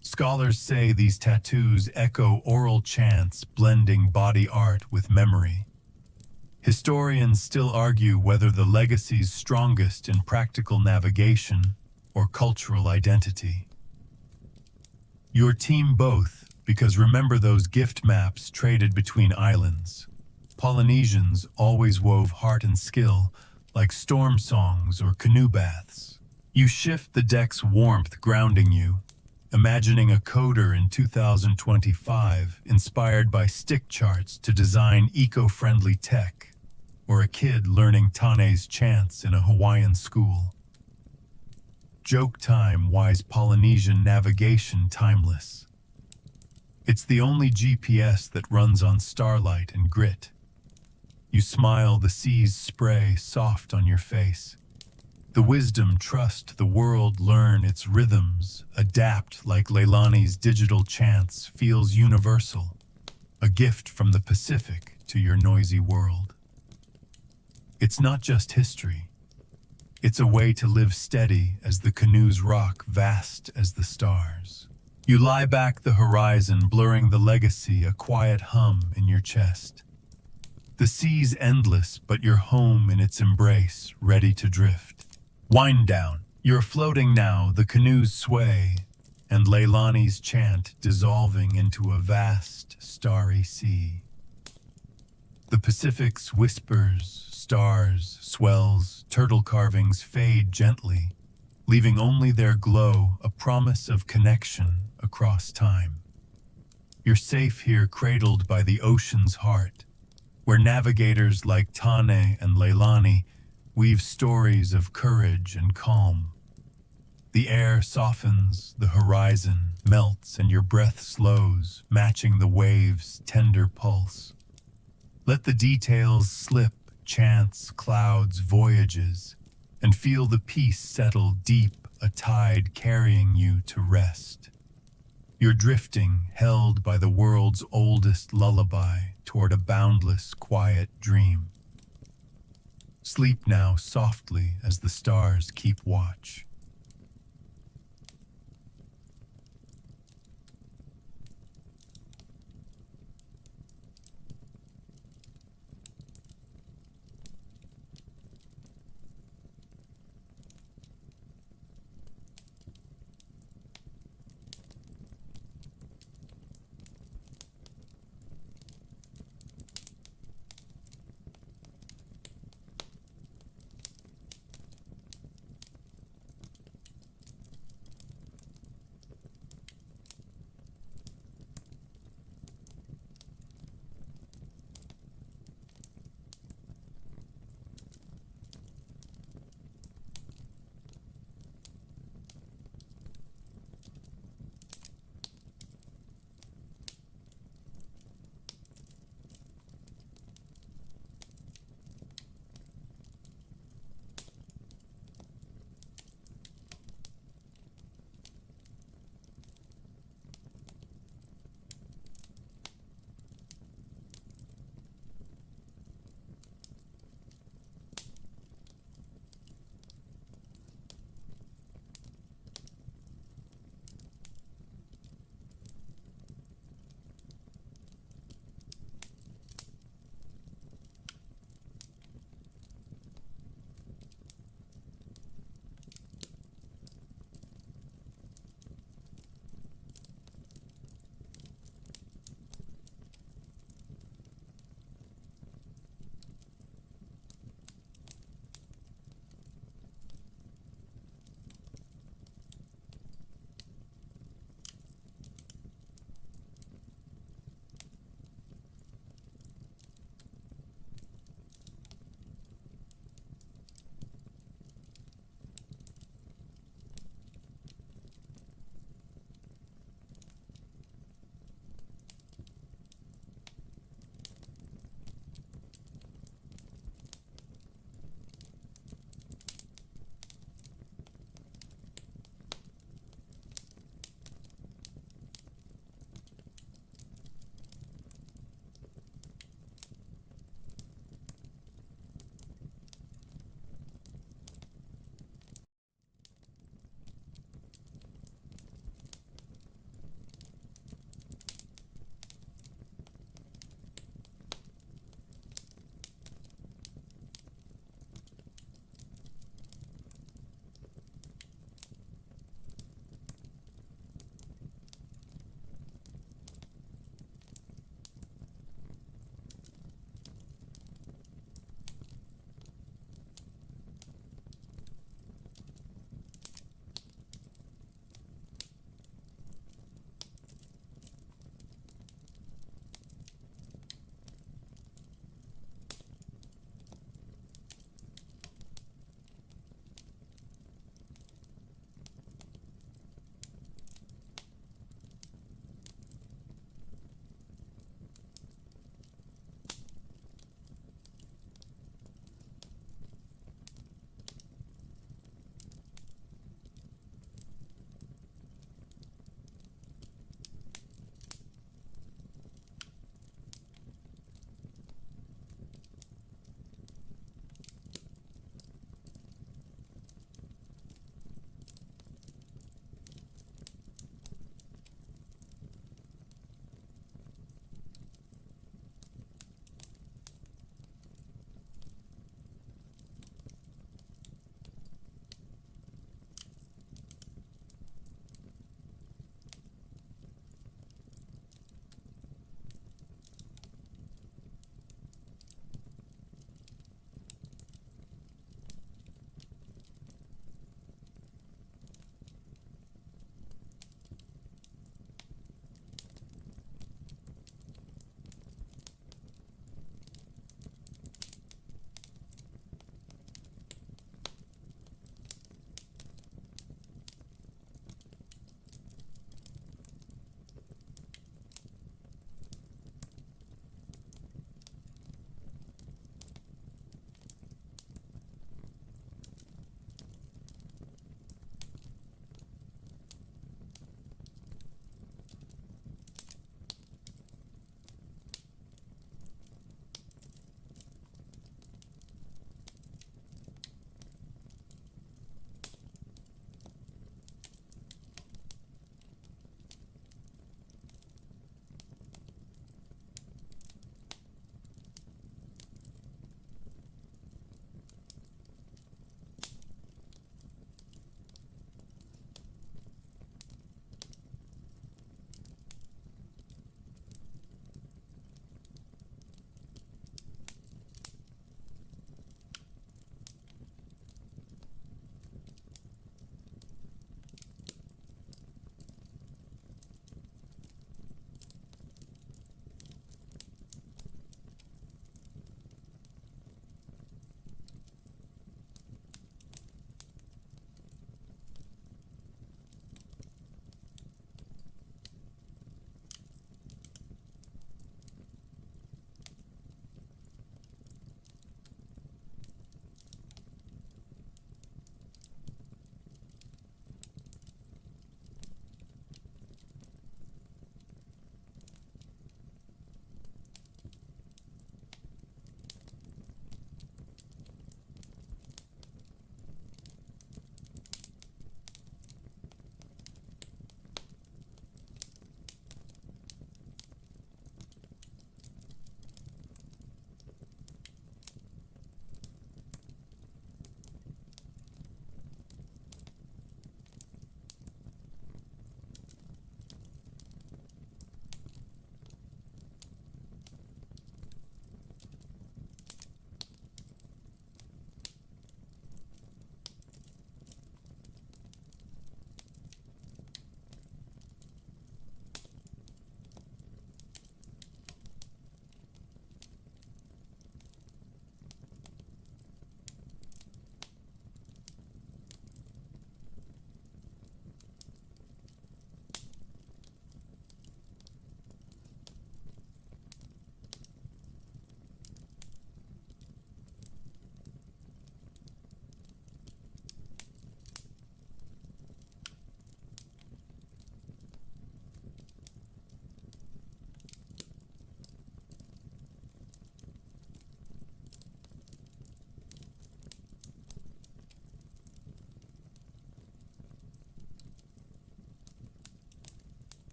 Scholars say these tattoos echo oral chants, blending body art with memory. Historians still argue whether the legacy's strongest in practical navigation or cultural identity. Your team both, because remember those gift maps traded between islands. Polynesians always wove heart and skill, like storm songs or canoe baths. You shift the deck's warmth, grounding you, imagining a coder in 2025 inspired by stick charts to design eco-friendly tech, or a kid learning Tane's chants in a Hawaiian school. Joke time, wise Polynesian navigation timeless. It's the only GPS that runs on starlight and grit. You smile, the sea's spray soft on your face. The wisdom, trust the world, learn its rhythms, adapt like Leilani's digital chants, feels universal. A gift from the Pacific to your noisy world. It's not just history. It's a way to live steady as the canoes rock, vast as the stars. You lie back the horizon, blurring the legacy, a quiet hum in your chest. The sea's endless, but you're home in its embrace, ready to drift. Wind down. You're floating now, the canoes sway, and Leilani's chant dissolving into a vast, starry sea. The Pacific's whispers, stars, swells, turtle carvings fade gently, leaving only their glow, a promise of connection across time. You're safe here, cradled by the ocean's heart, where navigators like Tane and Leilani weave stories of courage and calm. The air softens, the horizon melts, and your breath slows, matching the waves' tender pulse. Let the details slip, chants, clouds, voyages, and feel the peace settle deep, a tide carrying you to rest. You're drifting, held by the world's oldest lullaby, toward a boundless, quiet dream. Sleep now softly as the stars keep watch.